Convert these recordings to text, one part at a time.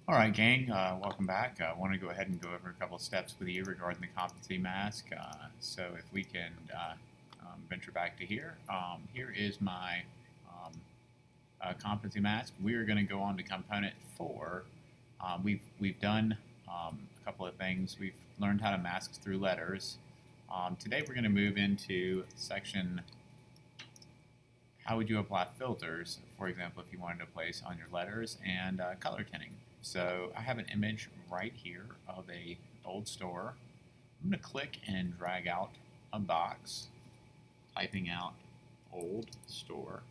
Alright gang, welcome back. I want to go ahead and go over a couple of steps with you regarding the competency mask. So if we can venture back to here. Here is my competency mask. We are going to go on to component 4. We've done a couple of things. We've learned how to mask through letters. Today we're going to move into section how would you apply filters, for example, if you wanted to place on your letters, and color tinting. So I have an image right here of a old store. I'm going to click and drag out a box, typing out old store,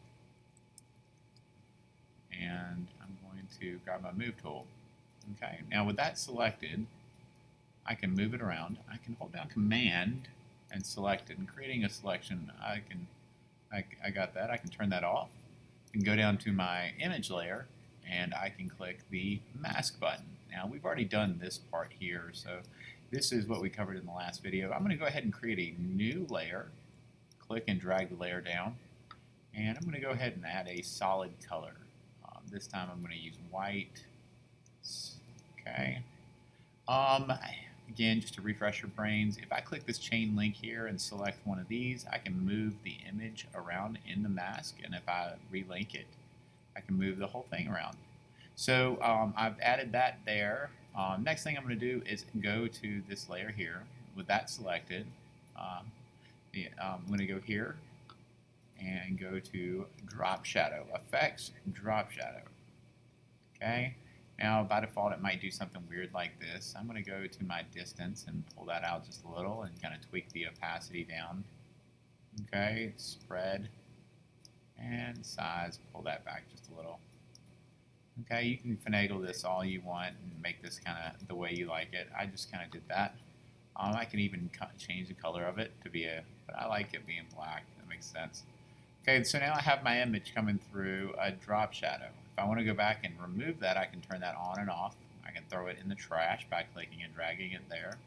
and I'm going to grab my move tool. Okay, now with that selected, I can move it around. I can hold down Command and select it, and creating a selection, I got that. I can turn that off and go down to my image layer, and I can click the mask button. Now we've already done this part here, so this is what we covered in the last video. I'm going to go ahead and create a new layer, click and drag the layer down, and I'm going to go ahead and add a solid color. This time I'm going to use white. Okay. Again, just to refresh your brains, if I click this chain link here and select one of these, I can move the image around in the mask, and if I relink it, I can move the whole thing around. So I've added that there. Next thing I'm going to do is go to this layer here with that selected. I'm going to go here and go to Drop Shadow, Effects, Drop Shadow. Okay. Now, by default, it might do something weird like this. I'm going to go to my distance and pull that out just a little and kind of tweak the opacity down. Okay, spread and size, pull that back just a little. Okay, you can finagle this all you want and make this kind of the way you like it. I just kind of did that. I can even change the color of it to be but I like it being black. That makes sense. Okay, so now I have my image coming through a drop shadow. If I want to go back and remove that, I can turn that on and off. I can throw it in the trash by clicking and dragging it there.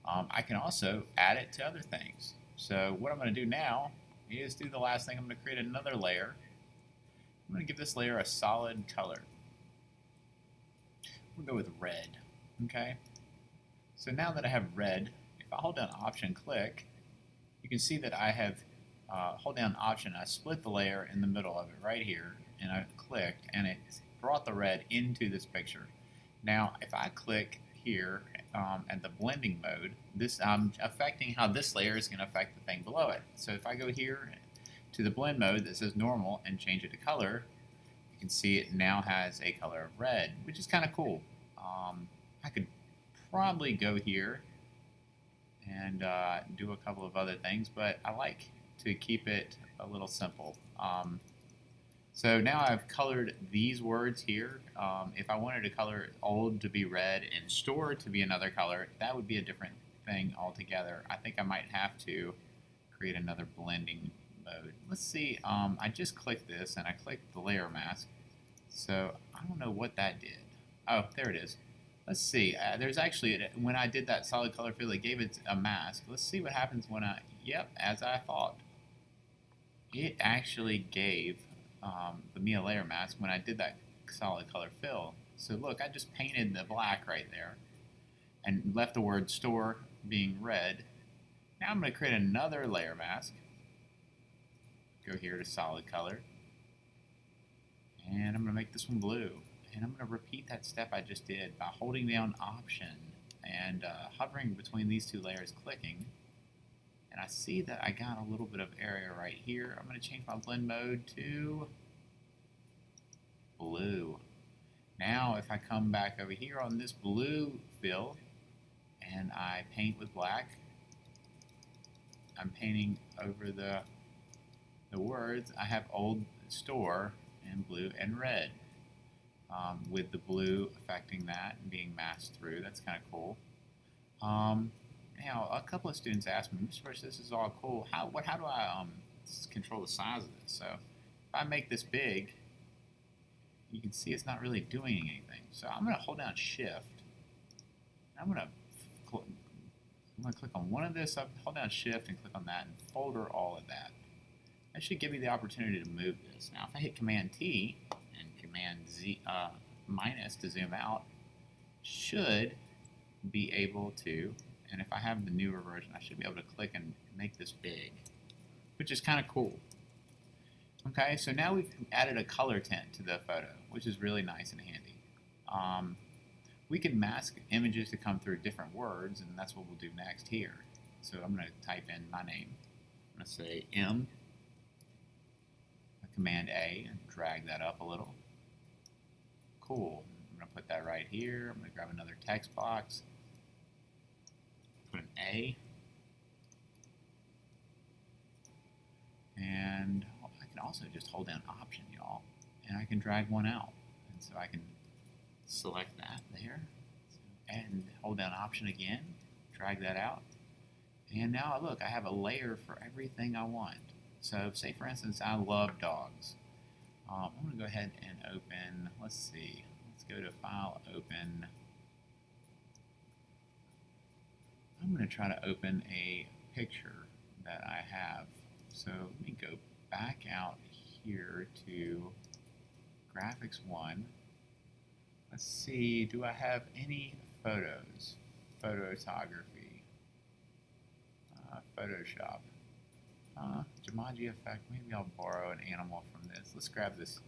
I can also add it to other things. So what I'm going to do now is do the last thing. I'm going to create another layer. I'm going to give this layer a solid color. We'll go with red. Okay. So now that I have red, if I hold down Option, click, you can see that I have hold down Option. I split the layer in the middle of it right here, and I clicked, and it brought the red into this picture. Now, if I click here at the blending mode, I'm affecting how this layer is going to affect the thing below it. So if I go here to the blend mode that says normal and change it to color, you can see it now has a color of red, which is kind of cool. I could probably go here and do a couple of other things, but I like to keep it a little simple. So now I've colored these words here. If I wanted to color old to be red and store to be another color, that would be a different thing altogether. I think I might have to create another blending mode. Let's see, I just clicked this and I clicked the layer mask. So I don't know what that did. Oh, there it is. Let's see, there's actually, when I did that solid color fill, it gave it a mask. Let's see what happens when yep, as I thought. It actually gave me a layer mask when I did that solid color fill. So look, I just painted the black right there and left the word store being red. Now I'm going to create another layer mask. Go here to solid color. And I'm going to make this one blue. And I'm going to repeat that step I just did by holding down Option and hovering between these two layers, clicking. And I see that I got a little bit of area right here. I'm going to change my blend mode to blue. Now if I come back over here on this blue fill and I paint with black, I'm painting over the words. I have old store and blue and red, with the blue affecting that and being masked through. That's kind of cool. Now, a couple of students asked me, Mr. Bush, this is all cool. How do I control the size of this? So if I make this big, you can see it's not really doing anything. So I'm going to hold down Shift. I'm going to click on one of this, hold down Shift and click on that and folder all of that. That should give me the opportunity to move this. Now, if I hit Command T and Command Z, minus to zoom out, should be able to, and if I have the newer version, I should be able to click and make this big, which is kind of cool. Okay, so now we've added a color tint to the photo, which is really nice and handy. We can mask images to come through different words, and that's what we'll do next here. So I'm going to type in my name. I'm going to say M, Command A, and drag that up a little. Cool. I'm going to put that right here. I'm going to grab another text box, put an A, and I can also just hold down Option, y'all, and I can drag one out. And so I can select that there, and hold down Option again, drag that out, and now look, I have a layer for everything I want. So say for instance I love dogs. I'm going to go ahead and open, let's see, let's go to File, Open. I'm going to try to open a picture that I have. So let me go back out here to Graphics 1. Let's see, do I have any photos? Photography, Photoshop, Jumanji effect. Maybe I'll borrow an animal from this. Let's grab this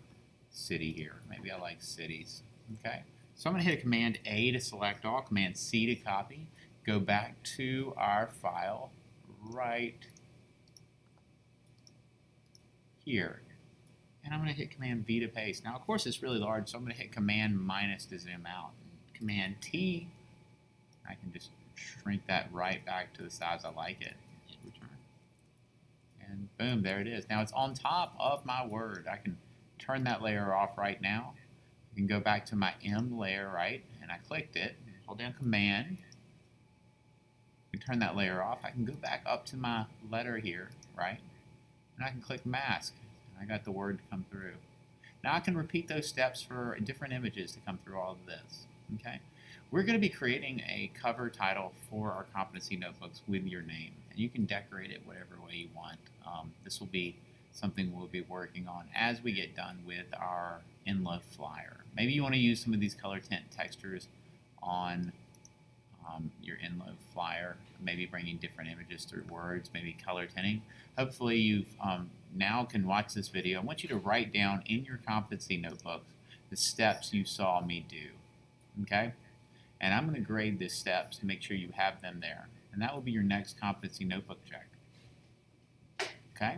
city here. Maybe I like cities. Okay, so I'm going to hit Command A to select all, Command C to copy, go back to our file right here. And I'm going to hit Command V to paste. Now, of course, it's really large, so I'm going to hit Command minus to zoom out. Command T, I can just shrink that right back to the size I like it. Hit Return. And boom, there it is. Now it's on top of my Word. I can turn that layer off right now. I can go back to my M layer, right? And I clicked it. Hold down Command. I can turn that layer off. I can go back up to my letter here, right? And I can click Mask. I got the word to come through. Now I can repeat those steps for different images to come through all of this. Okay, we're going to be creating a cover title for our competency notebooks with your name, and you can decorate it whatever way you want. This will be something we'll be working on as we get done with our Enlo flyer. Maybe you want to use some of these color tint textures on your Enlo flyer, maybe bringing different images through words, maybe color tinting. Hopefully you've now can watch this video. I want you to write down in your competency notebooks the steps you saw me do. Okay? And I'm going to grade the steps to make sure you have them there. And that will be your next competency notebook check. Okay?